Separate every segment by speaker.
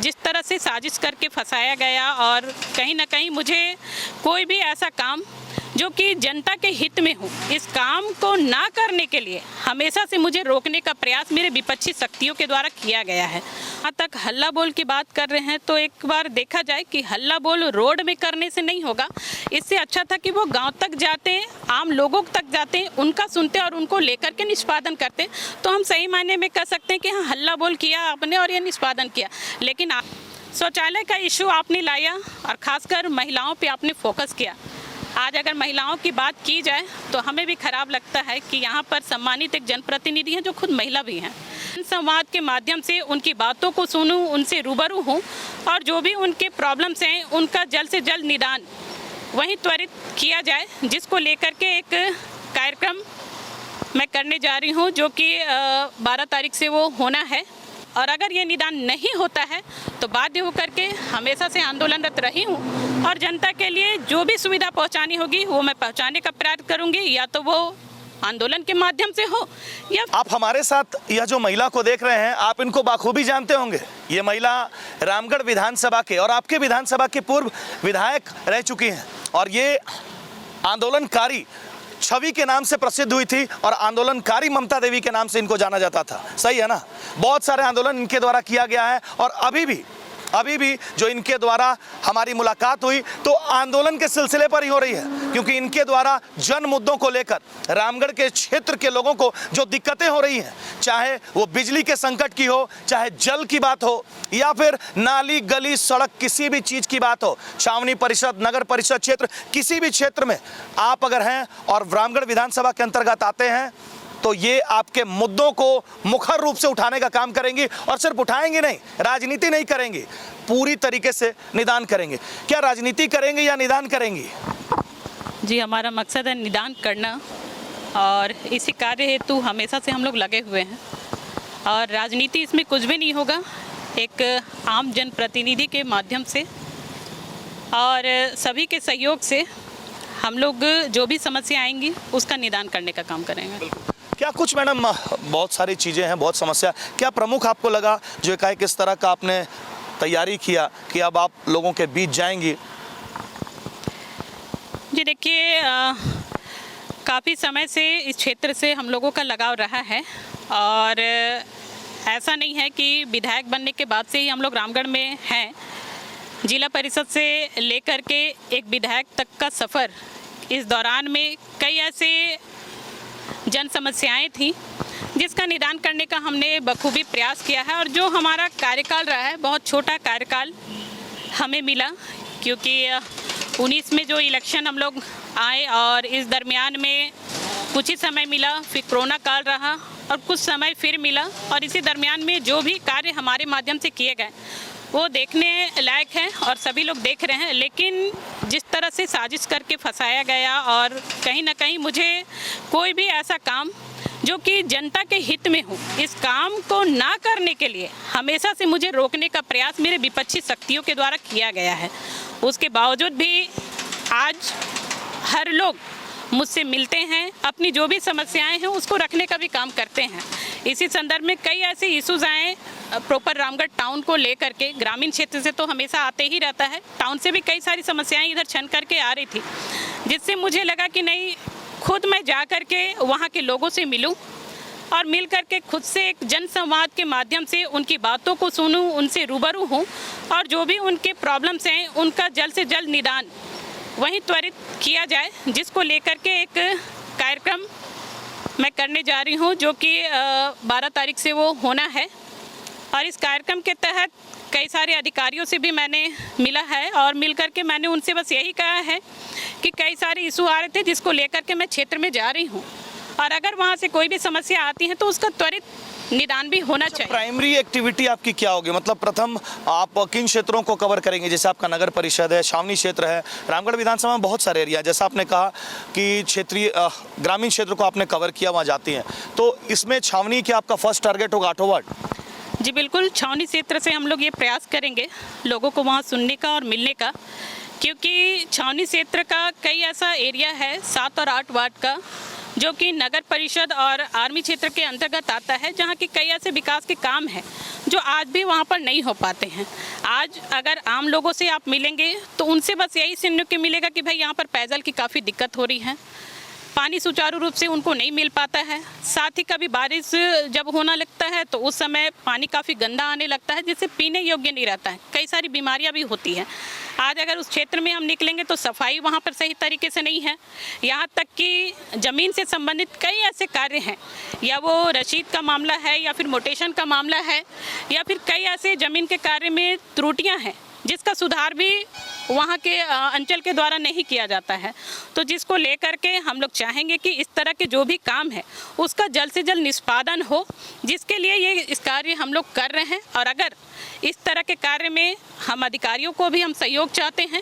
Speaker 1: जिस तरह से साजिश करके फंसाया गया और कहीं ना कहीं मुझे कोई भी ऐसा काम जो कि जनता के हित में हो, इस काम को ना करने के लिए हमेशा से मुझे रोकने का प्रयास मेरे विपक्षी शक्तियों के द्वारा किया गया है। यहाँ तक हल्ला बोल की बात कर रहे हैं तो एक बार देखा जाए कि हल्ला बोल रोड में करने से नहीं होगा। इससे अच्छा था कि वो गांव तक जाते, आम लोगों तक जाते, उनका सुनते और उनको लेकर के निष्पादन करते, तो हम सही मायने में कह सकते हैं कि हाँ, हल्ला बोल किया आपने और ये निष्पादन किया। लेकिन शौचालय का इशू आपने लाया और ख़ासकर महिलाओं पर आपने फोकस किया। आज अगर महिलाओं की बात की जाए तो हमें भी खराब लगता है कि यहाँ पर सम्मानित एक जनप्रतिनिधि हैं जो खुद महिला भी हैं। संवाद के माध्यम से उनकी बातों को सुनूं, उनसे रूबरू हूँ और जो भी उनके प्रॉब्लम्स हैं उनका जल्द से जल्द निदान वहीं त्वरित किया जाए, जिसको लेकर के एक कार्यक्रम मैं करने जा रही हूँ जो कि 12 तारीख से वो होना है। और अगर ये निदान नहीं होता है तो बाध्य होकर के हमेशा से आंदोलनरत रही हूँ और जनता के लिए जो भी सुविधा पहुँचानी होगी वो मैं पहुँचाने का प्रयास करूँगी, या तो वो आंदोलन के माध्यम से हो या।
Speaker 2: आप हमारे साथ यह जो महिला को देख रहे हैं, आप इनको बाखूबी जानते होंगे। ये महिला रामगढ़ विधानसभा के और आपके विधानसभा के पूर्व विधायक रह चुकी हैं और ये आंदोलनकारी छवि के नाम से प्रसिद्ध हुई थी और आंदोलनकारी ममता देवी के नाम से इनको जाना जाता था। सही है ना? बहुत सारे आंदोलन इनके द्वारा किया गया है और अभी भी जो इनके द्वारा हमारी मुलाकात हुई तो आंदोलन के सिलसिले पर ही हो रही है, क्योंकि इनके द्वारा जन मुद्दों को लेकर रामगढ़ के क्षेत्र के लोगों को जो दिक्कतें हो रही हैं, चाहे वो बिजली के संकट की हो, चाहे जल की बात हो या फिर नाली गली सड़क किसी भी चीज़ की बात हो, छावनी परिषद नगर परिषद क्षेत्र किसी भी क्षेत्र में आप अगर हैं और रामगढ़ विधानसभा के अंतर्गत आते हैं तो ये आपके मुद्दों को मुखर रूप से उठाने का काम करेंगी और सिर्फ उठाएंगे नहीं, राजनीति नहीं करेंगी, पूरी तरीके से निदान करेंगे। क्या राजनीति करेंगे या निदान करेंगी?
Speaker 1: जी, हमारा मकसद है निदान करना और इसी कार्य हेतु हमेशा से हम लोग लगे हुए हैं और राजनीति इसमें कुछ भी नहीं होगा। एक आम जनप्रतिनिधि के माध्यम से और सभी के सहयोग से हम लोग जो भी समस्या आएंगी उसका निदान करने का काम करेंगे।
Speaker 2: क्या कुछ मैडम, बहुत सारी चीज़ें हैं, बहुत समस्या, क्या प्रमुख आपको लगा जो एकाएक किस तरह का आपने तैयारी किया कि अब आप लोगों के बीच जाएंगी?
Speaker 1: जी देखिए, काफ़ी समय से इस क्षेत्र से हम लोगों का लगाव रहा है और ऐसा नहीं है कि विधायक बनने के बाद से ही हम लोग रामगढ़ में हैं। जिला परिषद से लेकर के एक विधायक तक का सफ़र, इस दौरान में कई ऐसे जन समस्याएं थी जिसका निदान करने का हमने बखूबी प्रयास किया है और जो हमारा कार्यकाल रहा है, बहुत छोटा कार्यकाल हमें मिला, क्योंकि 19 में जो इलेक्शन हम लोग आए और इस दरमियान में कुछ ही समय मिला, फिर कोरोना काल रहा और कुछ समय फिर मिला और इसी दरमियान में जो भी कार्य हमारे माध्यम से किए गए वो देखने लायक है और सभी लोग देख रहे हैं। लेकिन जिस तरह से साजिश करके फंसाया गया और कहीं ना कहीं मुझे कोई भी ऐसा काम जो कि जनता के हित में हो, इस काम को ना करने के लिए हमेशा से मुझे रोकने का प्रयास मेरे विपक्षी शक्तियों के द्वारा किया गया है। उसके बावजूद भी आज हर लोग मुझसे मिलते हैं, अपनी जो भी समस्याएं हैं उसको रखने का भी काम करते हैं। इसी संदर्भ में कई ऐसे इश्यूज आए प्रॉपर रामगढ़ टाउन को लेकर के, ग्रामीण क्षेत्र से तो हमेशा आते ही रहता है, टाउन से भी कई सारी समस्याएं इधर छन करके आ रही थी, जिससे मुझे लगा कि नहीं, खुद मैं जा कर के वहाँ के लोगों से मिलूं और मिल कर के खुद से एक जन संवाद के माध्यम से उनकी बातों को सुनूं, उनसे रूबरू हूँ और जो भी उनके प्रॉब्लम्स हैं उनका जल्द से जल्द निदान वहीं त्वरित किया जाए, जिसको लेकर के एक कार्यक्रम मैं करने जा रही हूँ जो कि 12 तारीख से वो होना है। और इस कार्यक्रम के तहत कई सारे अधिकारियों से भी मैंने मिला है और मिलकर के मैंने उनसे बस यही कहा है कि कई सारे इशू आ रहे थे जिसको लेकर के मैं क्षेत्र में जा रही हूँ और अगर वहाँ से कोई भी समस्या आती है तो उसका त्वरित निदान भी होना चाहिए।
Speaker 2: प्राइमरी एक्टिविटी आपकी क्या होगी? मतलब प्रथम आप किन क्षेत्रों को कवर करेंगे? जैसे आपका नगर परिषद है, छावनी क्षेत्र है, रामगढ़ विधानसभा में बहुत सारे एरिया, जैसा आपने कहा कि क्षेत्रीय ग्रामीण क्षेत्र को आपने कवर किया, वहाँ जाती हैं, तो इसमें छावनी क्या आपका फर्स्ट टारगेट होगा, 8 वार्ड?
Speaker 1: जी बिल्कुल, छावनी क्षेत्र से हम लोग ये प्रयास करेंगे लोगों को वहाँ सुनने का और मिलने का, क्योंकि छावनी क्षेत्र का कई ऐसा एरिया है 7 और 8 वार्ड का जो कि नगर परिषद और आर्मी क्षेत्र के अंतर्गत आता है, जहाँ की कई ऐसे विकास के काम हैं जो आज भी वहाँ पर नहीं हो पाते हैं। आज अगर आम लोगों से आप मिलेंगे तो उनसे बस यही सुनने को मिलेगा कि भाई यहाँ पर पेयजल की काफ़ी दिक्कत हो रही है, पानी सुचारू रूप से उनको नहीं मिल पाता है। साथ ही कभी बारिश जब होना लगता है तो उस समय पानी काफ़ी गंदा आने लगता है, जिससे पीने योग्य नहीं रहता है। कई सारी बीमारियां भी होती हैं। आज अगर उस क्षेत्र में हम निकलेंगे तो सफाई वहां पर सही तरीके से नहीं है। यहाँ तक कि ज़मीन से संबंधित कई ऐसे कार्य हैं, या वो रसीद का मामला है, या फिर मोटेशन का मामला है, या फिर कई ऐसे ज़मीन के कार्य में त्रुटियाँ हैं जिसका सुधार भी वहाँ के अंचल के द्वारा नहीं किया जाता है। तो जिसको लेकर के हम लोग चाहेंगे कि इस तरह के जो भी काम है उसका जल्द से जल्द निष्पादन हो, जिसके लिए ये इस कार्य हम लोग कर रहे हैं। और अगर इस तरह के कार्य में हम अधिकारियों को भी हम सहयोग चाहते हैं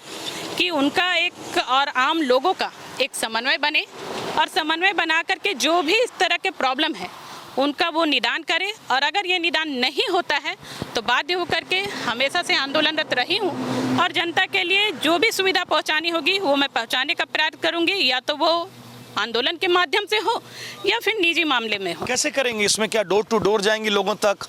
Speaker 1: कि उनका एक और आम लोगों का एक समन्वय बने, और समन्वय बना करके जो भी इस तरह के प्रॉब्लम है उनका वो निदान करे। और अगर ये निदान नहीं होता है तो बाध्य होकर के हमेशा से आंदोलनरत रही हूँ, और जनता के लिए जो भी सुविधा पहुँचानी होगी वो मैं पहुँचाने का प्रयास करूँगी, या तो वो आंदोलन के माध्यम से हो या फिर निजी मामले में हो।
Speaker 2: कैसे करेंगे इसमें? क्या डोर टू डोर जाएंगी लोगों तक,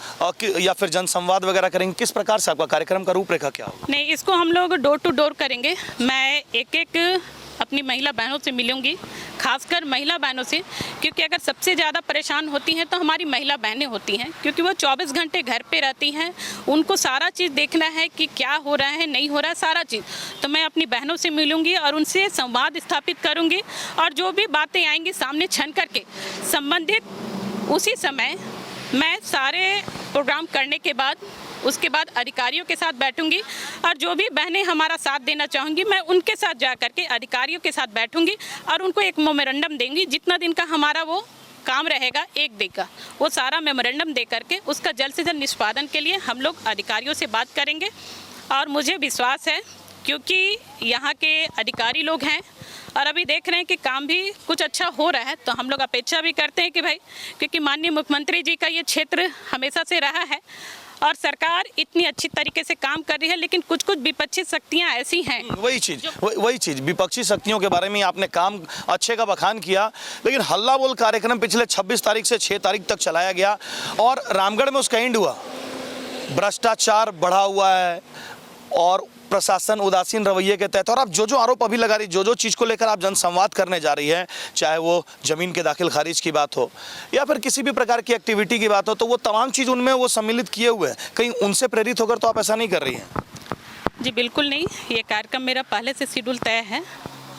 Speaker 2: या फिर जनसंवाद वगैरह करेंगे? किस प्रकार से आपका कार्यक्रम का रूपरेखा क्या होगा?
Speaker 1: नहीं, इसको हम लोग डोर टू डोर करेंगे। मैं एक एक अपनी महिला बहनों से मिलूंगी, खासकर महिला बहनों से, क्योंकि अगर सबसे ज़्यादा परेशान होती हैं तो हमारी महिला बहनें होती हैं, क्योंकि वो 24 घंटे घर पे रहती हैं। उनको सारा चीज़ देखना है कि क्या हो रहा है, नहीं हो रहा है, सारा चीज़। तो मैं अपनी बहनों से मिलूंगी और उनसे संवाद स्थापित करूंगी, और जो भी बातें आएंगी सामने छन करके संबंधित उसी समय मैं सारे प्रोग्राम करने के बाद उसके बाद अधिकारियों के साथ बैठूंगी, और जो भी बहनें हमारा साथ देना चाहूँगी मैं उनके साथ जा करके अधिकारियों के साथ बैठूंगी और उनको एक मेमोरेंडम देंगी। जितना दिन का हमारा वो काम रहेगा, एक दिन का, वो सारा मेमोरेंडम दे करके उसका जल्द से जल्द निष्पादन के लिए हम लोग अधिकारियों से बात करेंगे। और मुझे विश्वास है, क्योंकि यहाँ के अधिकारी लोग हैं और अभी देख रहे हैं कि काम भी कुछ अच्छा हो रहा है, तो हम लोग अपेक्षा भी करते हैं कि भाई, क्योंकि माननीय मुख्यमंत्री जी का ये क्षेत्र हमेशा से रहा है और सरकार इतनी अच्छी तरीके से काम कर रही है, लेकिन कुछ कुछ विपक्षी शक्तियां ऐसी हैं।
Speaker 2: वही चीज़ विपक्षी शक्तियों के बारे में आपने काम अच्छे का बखान किया, लेकिन हल्ला बोल कार्यक्रम पिछले 26 तारीख से 6 तारीख तक चलाया गया और रामगढ़ में उसका एंड हुआ। भ्रष्टाचार बढ़ा हुआ है और प्रशासन उदासीन रवैये के तहत, और आप जो आरोप अभी लगा रही, जो चीज़ को लेकर आप जनसंवाद करने जा रही है, चाहे वो ज़मीन के दाखिल खारिज की बात हो या फिर किसी भी प्रकार की एक्टिविटी की बात हो, तो वो तमाम चीज़ उनमें वो सम्मिलित किए हुए हैं। कहीं उनसे प्रेरित होकर तो आप ऐसा नहीं कर रही हैं?
Speaker 1: जी बिल्कुल नहीं, ये कार्यक्रम मेरा पहले से शेड्यूल तय है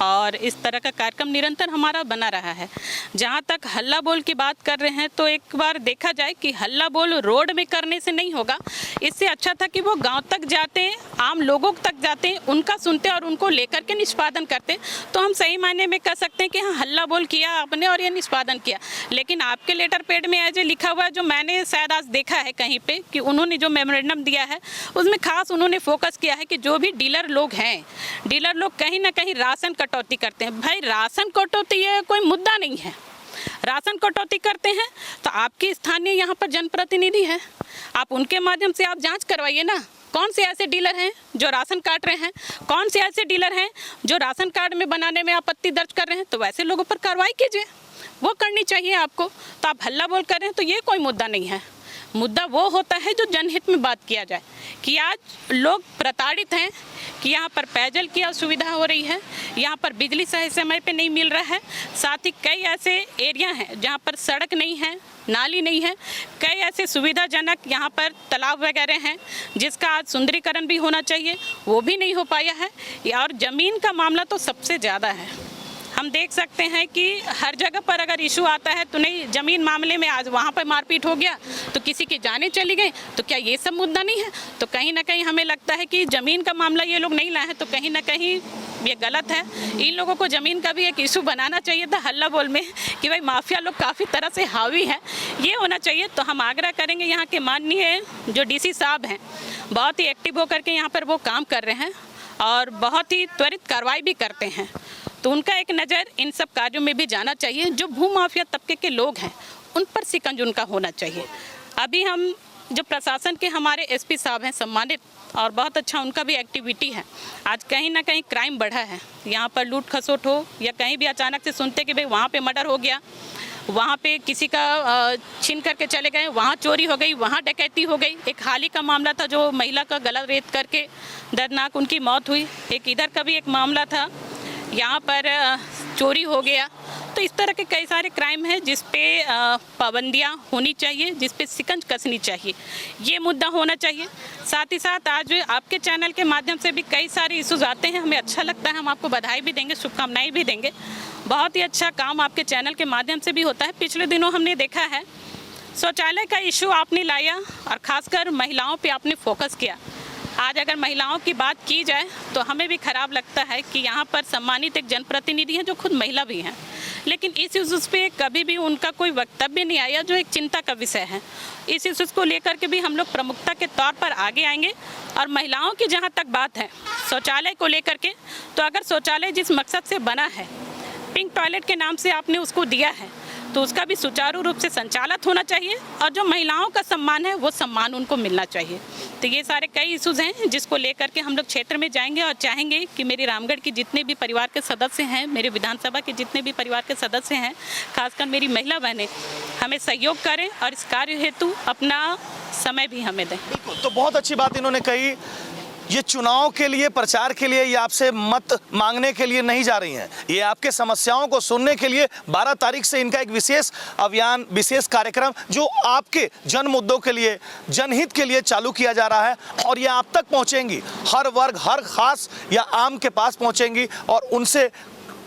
Speaker 1: और इस तरह का कार्यक्रम निरंतर हमारा बना रहा है। जहाँ तक हल्ला बोल की बात कर रहे हैं, तो एक बार देखा जाए कि हल्ला बोल रोड में करने से नहीं होगा। इससे अच्छा था कि वो गांव तक जाते, आम लोगों तक जाते, उनका सुनते और उनको लेकर के निष्पादन करते, तो हम सही मायने में कह सकते हैं कि हाँ, हल्ला बोल किया आपने और ये निष्पादन किया। लेकिन आपके लेटर पैड में ऐसे लिखा हुआ है, जो मैंने शायद आज देखा है कहीं पे, कि उन्होंने जो मेमोरेंडम दिया है उसमें खास उन्होंने फोकस किया है कि जो भी डीलर लोग हैं, डीलर लोग कहीं ना कहीं राशन कटौती करते हैं। भाई, राशन कटौती ये कोई मुद्दा नहीं है। राशन कटौती करते हैं तो आपकी स्थानीय यहाँ पर जनप्रतिनिधि है, आप उनके माध्यम से आप जांच करवाइए ना। कौन से ऐसे डीलर हैं जो राशन काट रहे हैं, कौन से ऐसे डीलर हैं जो राशन कार्ड में बनाने में आपत्ति दर्ज कर रहे हैं, तो वैसे लोगों पर कार्रवाई कीजिए, वो करनी चाहिए आपको। तो आप हल्ला बोल कर रहे हैं, तो ये कोई मुद्दा नहीं है। मुद्दा वो होता है जो जनहित में बात किया जाए, कि आज लोग प्रताड़ित हैं, कि यहाँ पर पेयजल की असुविधा हो रही है, यहाँ पर बिजली सही समय पे नहीं मिल रहा है, साथ ही कई ऐसे एरिया हैं जहाँ पर सड़क नहीं है, नाली नहीं है, कई ऐसे सुविधाजनक यहाँ पर तालाब वगैरह हैं जिसका आज सुंदरीकरण भी होना चाहिए, वो भी नहीं हो पाया है। और ज़मीन का मामला तो सबसे ज़्यादा है। हम देख सकते हैं कि हर जगह पर अगर इशू आता है तो नहीं, ज़मीन मामले में आज वहाँ पर मारपीट हो गया तो किसी की जानें चली गई, तो क्या ये सब मुद्दा नहीं है? तो कहीं ना कहीं हमें लगता है कि ज़मीन का मामला ये लोग नहीं लाए हैं, तो कहीं ना कहीं ये गलत है। इन लोगों को ज़मीन का भी एक इशू बनाना चाहिए था हल्ला बोल में, कि भाई माफिया लोग काफ़ी तरह से हावी है, ये होना चाहिए। तो हम आग्रह करेंगे, यहाँ के माननीय जो DC साहब हैं, बहुत ही एक्टिव होकर के यहाँ पर वो काम कर रहे हैं और बहुत ही त्वरित कार्रवाई भी करते हैं, तो उनका एक नज़र इन सब कार्यों में भी जाना चाहिए। जो भू माफिया तबके के लोग हैं उन पर शिकंज उनका होना चाहिए। अभी हम जो प्रशासन के हमारे एसपी साहब हैं सम्मानित, और बहुत अच्छा उनका भी एक्टिविटी है। आज कहीं ना कहीं क्राइम बढ़ा है, यहाँ पर लूट खसोट हो या कहीं भी अचानक से सुनते कि भाई वहाँ पे मर्डर हो गया, वहाँ पे किसी का छीन करके चले गए, वहाँ चोरी हो गई, वहाँ डकैती हो गई। एक हाल ही का मामला था जो महिला का गला रेत करके दर्दनाक उनकी मौत हुई। एक इधर का भी एक मामला था, यहाँ पर चोरी हो गया। तो इस तरह के कई सारे क्राइम हैं जिस पे पाबंदियाँ होनी चाहिए, जिस पे शिकंज कसनी चाहिए, ये मुद्दा होना चाहिए। साथ ही साथ आज आपके चैनल के माध्यम से भी कई सारे इश्यूज आते हैं, हमें अच्छा लगता है, हम आपको बधाई भी देंगे, शुभकामनाएं भी देंगे। बहुत ही अच्छा काम आपके चैनल के माध्यम से भी होता है। पिछले दिनों हमने देखा है शौचालय का इशू आपने लाया और ख़ासकर महिलाओं पे आपने फोकस किया। आज अगर महिलाओं की बात की जाए तो हमें भी खराब लगता है कि यहाँ पर सम्मानित एक जनप्रतिनिधि हैं जो खुद महिला भी हैं, लेकिन इस इश्यूज़ पे कभी भी उनका कोई वक्तव्य नहीं आया जो एक चिंता का विषय है। इस इश्यूज़ को लेकर के भी हम लोग प्रमुखता के तौर पर आगे आएंगे। और महिलाओं की जहाँ तक बात है शौचालय को लेकर के, तो अगर शौचालय जिस मकसद से बना है, पिंक टॉयलेट के नाम से आपने उसको दिया है, तो उसका भी सुचारू रूप से संचालित होना चाहिए और जो महिलाओं का सम्मान है वो सम्मान उनको मिलना चाहिए। तो ये सारे कई इश्यूज़ हैं जिसको लेकर के हम लोग क्षेत्र में जाएंगे और चाहेंगे कि मेरी रामगढ़ की जितने भी परिवार के सदस्य हैं, मेरे विधानसभा के जितने भी परिवार के सदस्य हैं, खासकर मेरी महिला बहनें हमें सहयोग करें और इस कार्य हेतु अपना समय भी हमें दें।
Speaker 2: बिल्कुल, तो बहुत अच्छी बात इन्होंने कही। ये चुनाव के लिए, प्रचार के लिए, ये आपसे मत मांगने के लिए नहीं जा रही हैं, ये आपके समस्याओं को सुनने के लिए 12 तारीख से इनका एक विशेष अभियान, विशेष कार्यक्रम जो आपके जन मुद्दों के लिए, जनहित के लिए चालू किया जा रहा है और ये आप तक पहुंचेंगी। हर वर्ग, हर खास या आम के पास पहुंचेंगी और उनसे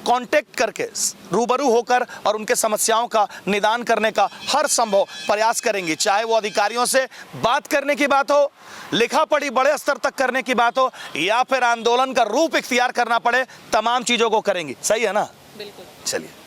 Speaker 2: कांटेक्ट करके रूबरू होकर और उनके समस्याओं का निदान करने का हर संभव प्रयास करेंगी। चाहे वो अधिकारियों से बात करने की बात हो, लिखा पढ़ी बड़े स्तर तक करने की बात हो, या फिर आंदोलन का रूप इख्तियार करना पड़े, तमाम चीज़ों को करेंगी। सही है ना?
Speaker 1: बिल्कुल।
Speaker 2: चलिए।